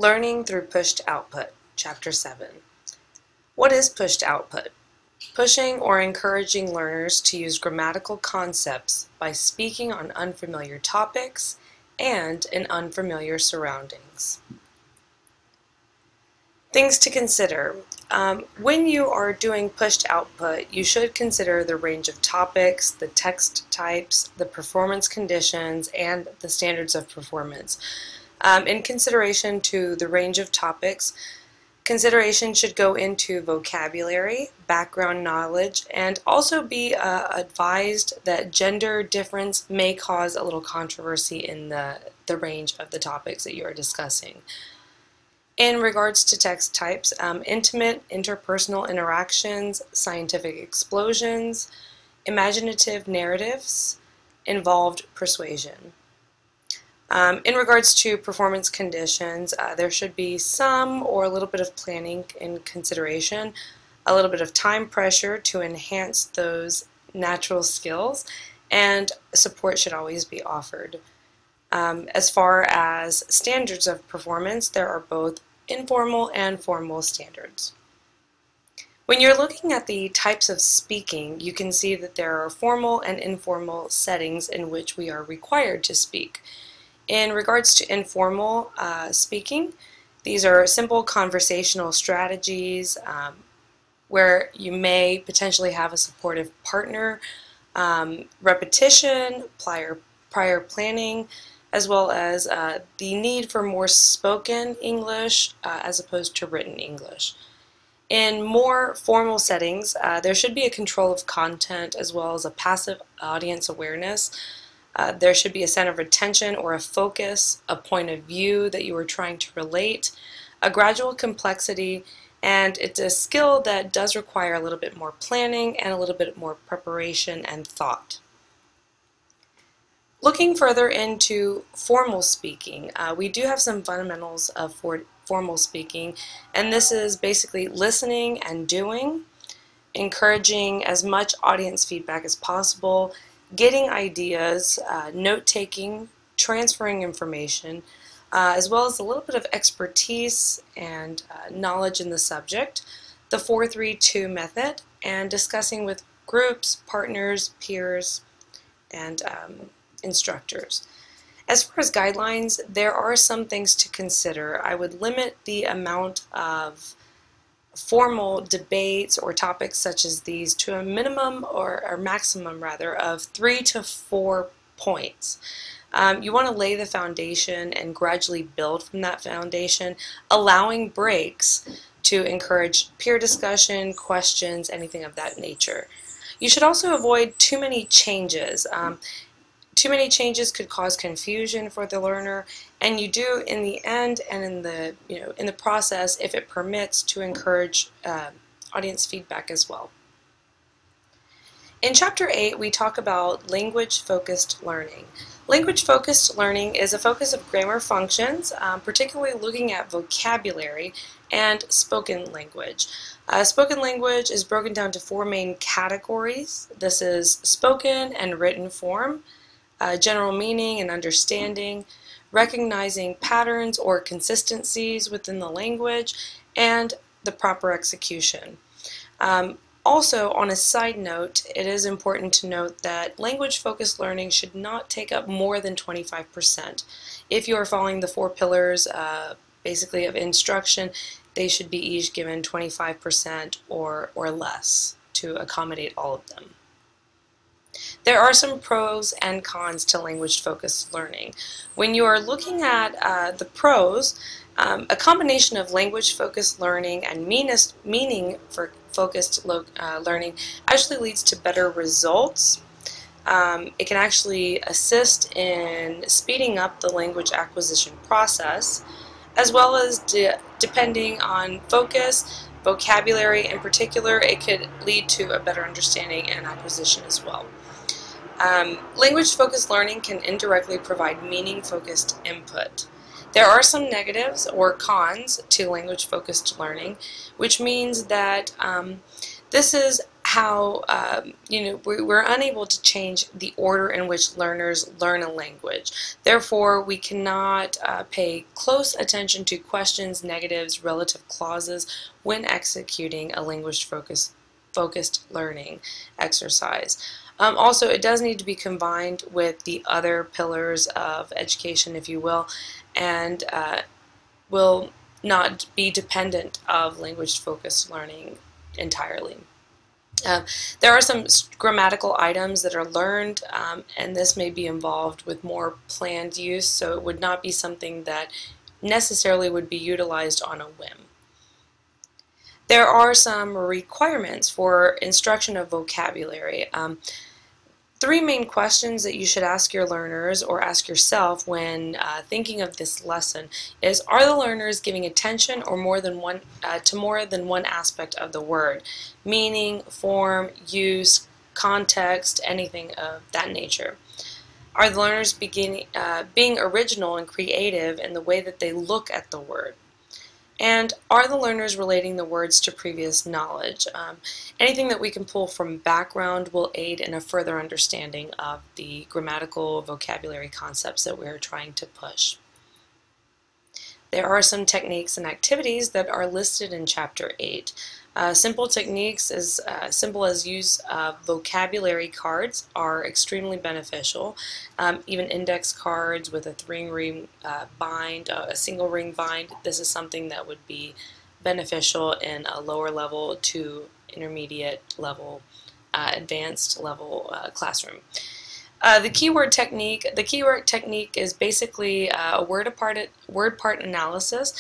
Learning through pushed output, Chapter 7. What is pushed output? Pushing or encouraging learners to use grammatical concepts by speaking on unfamiliar topics and in unfamiliar surroundings. Things to consider. When you are doing pushed output, you should consider the range of topics, the text types, the performance conditions, and the standards of performance. In consideration to the range of topics, consideration should go into vocabulary, background knowledge, and also be advised that gender difference may cause a little controversy in the range of the topics that you are discussing. In regards to text types, intimate interpersonal interactions, scientific explosions, imaginative narratives, involved persuasion. In regards to performance conditions, there should be some or a little bit of planning in consideration, a little bit of time pressure to enhance those natural skills, and support should always be offered. As far as standards of performance, there are both informal and formal standards. When you're looking at the types of speaking, you can see that there are formal and informal settings in which we are required to speak. In regards to informal speaking, these are simple conversational strategies where you may potentially have a supportive partner, repetition, prior planning, as well as the need for more spoken English as opposed to written English. In more formal settings, there should be a control of content as well as a passive audience awareness. There should be a center of attention or a focus, a point of view that you are trying to relate, a gradual complexity, and it's a skill that does require a little bit more planning and a little bit more preparation and thought. Looking further into formal speaking, we do have some fundamentals of formal speaking, and this is basically listening and doing, encouraging as much audience feedback as possible, getting ideas, note-taking, transferring information, as well as a little bit of expertise and knowledge in the subject, the 4-3-2 method, and discussing with groups, partners, peers, and instructors. As far as guidelines, there are some things to consider. I would limit the amount of formal debates or topics such as these to a minimum or maximum rather of 3 to 4 points. You want to lay the foundation and gradually build from that foundation, allowing breaks to encourage peer discussion, questions, anything of that nature. You should also avoid too many changes. Too many changes could cause confusion for the learner, and you do in the end and in the process, if it permits, to encourage audience feedback as well. In Chapter 8, we talk about language-focused learning. Language-focused learning is a focus of grammar functions, particularly looking at vocabulary and spoken language. Spoken language is broken down to 4 main categories. This is spoken and written form, general meaning and understanding, recognizing patterns or consistencies within the language, and the proper execution. Also, on a side note, it is important to note that language-focused learning should not take up more than 25%. If you are following the 4 pillars basically of instruction, they should be each given 25% or less to accommodate all of them. There are some pros and cons to language-focused learning. When you are looking at the pros, a combination of language-focused learning and meaning-focused learning actually leads to better results. It can actually assist in speeding up the language acquisition process, as well as depending on focus, vocabulary in particular, it could lead to a better understanding and acquisition as well. Language-focused learning can indirectly provide meaning-focused input. There are some negatives or cons to language-focused learning, which means that this is how we're unable to change the order in which learners learn a language. Therefore, we cannot pay close attention to questions, negatives, relative clauses when executing a language-focused learning exercise. Also, it does need to be combined with the other pillars of education, if you will, and will not be dependent of language-focused learning entirely. There are some grammatical items that are learned, and this may be involved with more planned use, so it would not be something that necessarily would be utilized on a whim. There are some requirements for instruction of vocabulary. Three main questions that you should ask your learners or ask yourself when thinking of this lesson is, are the learners giving attention or to more than one aspect of the word? Meaning, form, use, context, anything of that nature. Are the learners being original and creative in the way that they look at the word? And are the learners relating the words to previous knowledge? Anything that we can pull from background will aid in a further understanding of the grammatical vocabulary concepts that we're trying to push. There are some techniques and activities that are listed in Chapter 8. Simple techniques as simple as use of vocabulary cards are extremely beneficial. Even index cards with a 3-ring bind, a single ring bind, this is something that would be beneficial in a lower level to intermediate level, advanced level classroom. The keyword technique is basically a word part analysis.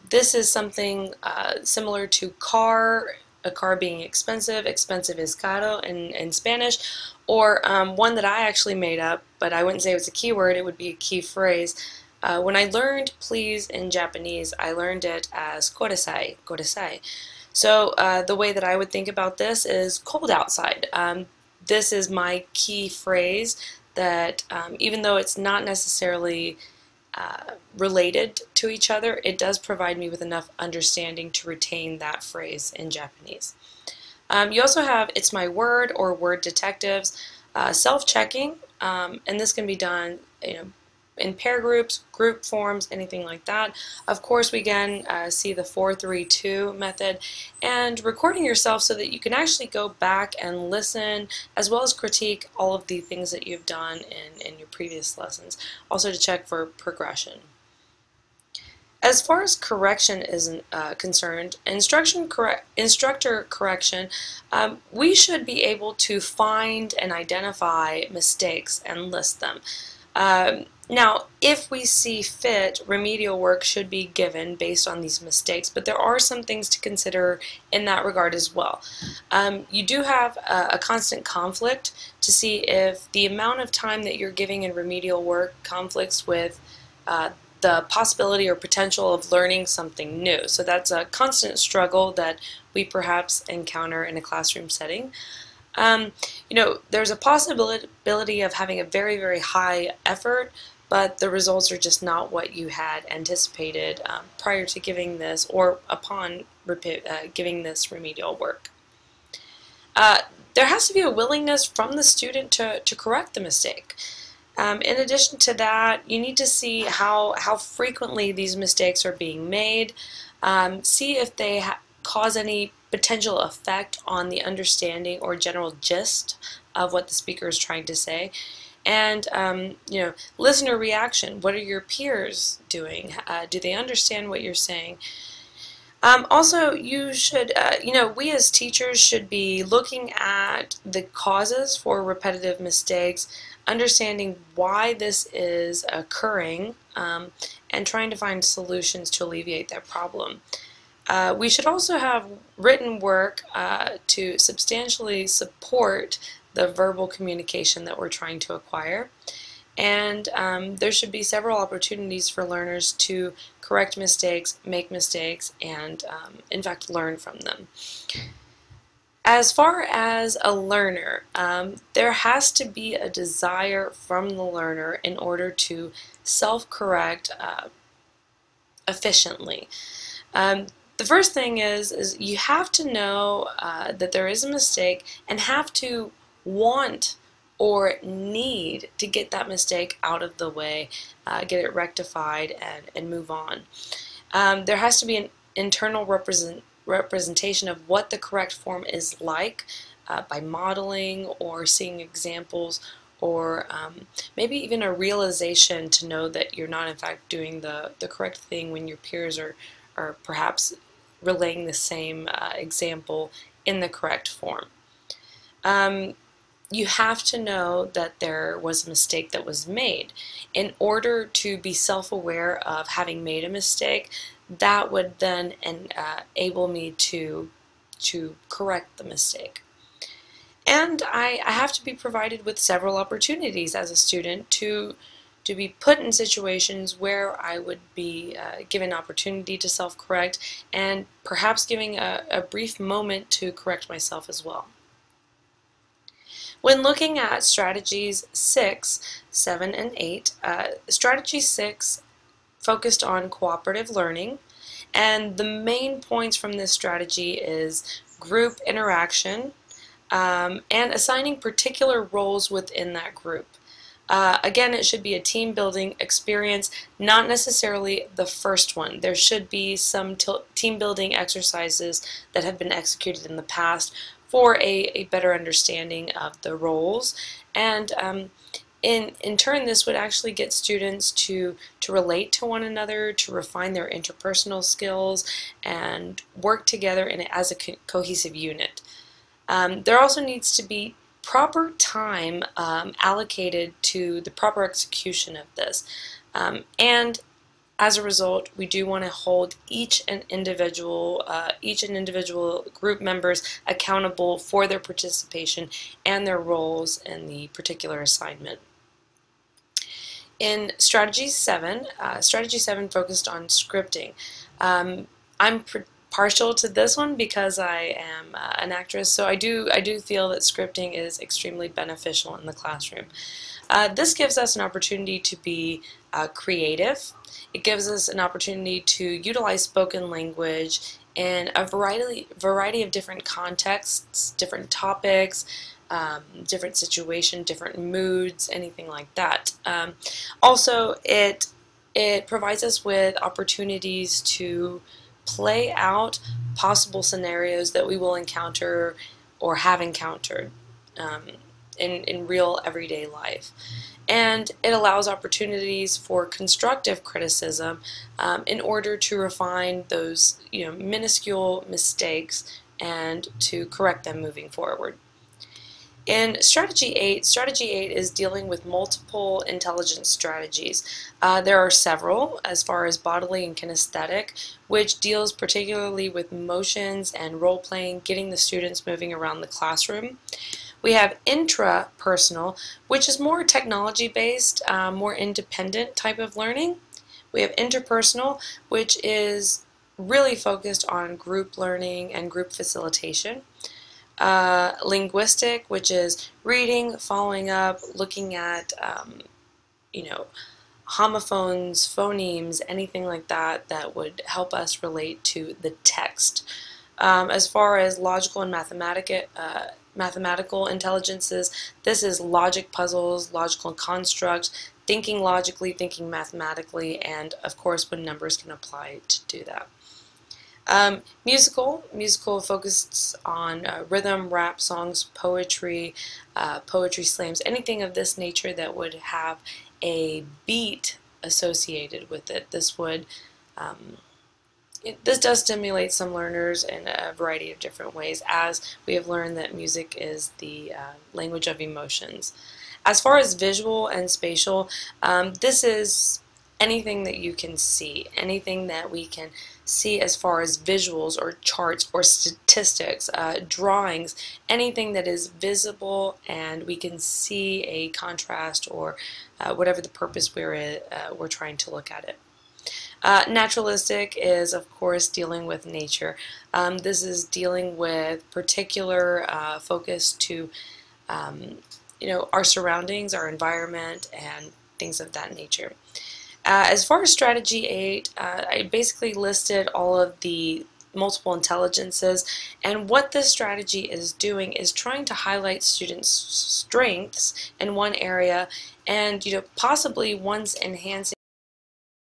This is something similar to car, a car being expensive is caro in Spanish, or one that I actually made up, but I wouldn't say it was a keyword, it would be a key phrase. When I learned please in Japanese, I learned it as kodasai, kodasai. So the way that I would think about this is cold outside. This is my key phrase that even though it's not necessarily related to each other, it does provide me with enough understanding to retain that phrase in Japanese. You also have It's My Word or word detectives, self-checking, and this can be done in pair groups, group forms, anything like that. Of course, we again see the 4-3-2 method, and recording yourself so that you can actually go back and listen as well as critique all of the things that you've done in your previous lessons, also to check for progression. As far as correction is concerned, instructor correction, we should be able to find and identify mistakes and list them. Now, if we see fit, remedial work should be given based on these mistakes, but there are some things to consider in that regard as well. You do have a constant conflict to see if the amount of time that you're giving in remedial work conflicts with the possibility or potential of learning something new. So that's a constant struggle that we perhaps encounter in a classroom setting. There's a possibility of having a very, very high effort, but the results are just not what you had anticipated prior to giving this or upon giving this remedial work. There has to be a willingness from the student to correct the mistake. In addition to that, you need to see how frequently these mistakes are being made, see if they cause any potential effect on the understanding or general gist of what the speaker is trying to say. And listener reaction. What are your peers doing? Do they understand what you're saying? Also, you should, we as teachers should be looking at the causes for repetitive mistakes, understanding why this is occurring, and trying to find solutions to alleviate that problem. We should also have written work to substantially support the verbal communication that we're trying to acquire. And there should be several opportunities for learners to correct mistakes, make mistakes, and in fact learn from them. As far as a learner, there has to be a desire from the learner in order to self-correct efficiently. The first thing is you have to know that there is a mistake and have to want or need to get that mistake out of the way, get it rectified, and move on. There has to be an internal representation of what the correct form is like by modeling or seeing examples, or maybe even a realization to know that you're not in fact doing the correct thing when your peers are perhaps relaying the same example in the correct form. You have to know that there was a mistake that was made. In order to be self-aware of having made a mistake, that would then enable me to correct the mistake. And I have to be provided with several opportunities as a student to be put in situations where I would be given opportunity to self-correct, and perhaps giving a brief moment to correct myself as well. When looking at strategies 6, 7, and 8, strategy 6 focused on cooperative learning, and the main points from this strategy is group interaction and assigning particular roles within that group. Again, it should be a team building experience, not necessarily the first one. There should be some team building exercises that have been executed in the past for a better understanding of the roles, and in turn this would actually get students to relate to one another, to refine their interpersonal skills, and work together as a cohesive unit. There also needs to be proper time allocated to the proper execution of this, and as a result, we do want to hold each individual group members accountable for their participation and their roles in the particular assignment. In strategy 7 focused on scripting. I'm partial to this one because I am an actress, so I do feel that scripting is extremely beneficial in the classroom. This gives us an opportunity to be creative. It gives us an opportunity to utilize spoken language in a variety of different contexts, different topics, different situations, different moods, anything like that. Also, it provides us with opportunities to play out possible scenarios that we will encounter or have encountered in real everyday life. And it allows opportunities for constructive criticism in order to refine those minuscule mistakes and to correct them moving forward. In strategy 8 is dealing with multiple intelligence strategies. There are several as far as bodily and kinesthetic, which deals particularly with motions and role-playing, getting the students moving around the classroom. We have intrapersonal, which is more technology-based, more independent type of learning. We have interpersonal, which is really focused on group learning and group facilitation. Linguistic, which is reading, following up, looking at homophones, phonemes, anything like that that would help us relate to the text. As far as logical and mathematical intelligences, this is logic puzzles, logical constructs, thinking logically, thinking mathematically, and of course when numbers can apply to do that. Musical focuses on rhythm, rap songs, poetry, poetry slams, anything of this nature that would have a beat associated with it. This would this does stimulate some learners in a variety of different ways, as we have learned that music is the language of emotions. As far as visual and spatial, this is anything that you can see, anything that we can see as far as visuals or charts or statistics, drawings, anything that is visible and we can see a contrast or whatever the purpose we're trying to look at it. Naturalistic is, of course, dealing with nature. This is dealing with particular focus to our surroundings, our environment, and things of that nature. As far as strategy 8, I basically listed all of the multiple intelligences, and what this strategy is doing is trying to highlight students' strengths in one area and possibly one's enhancing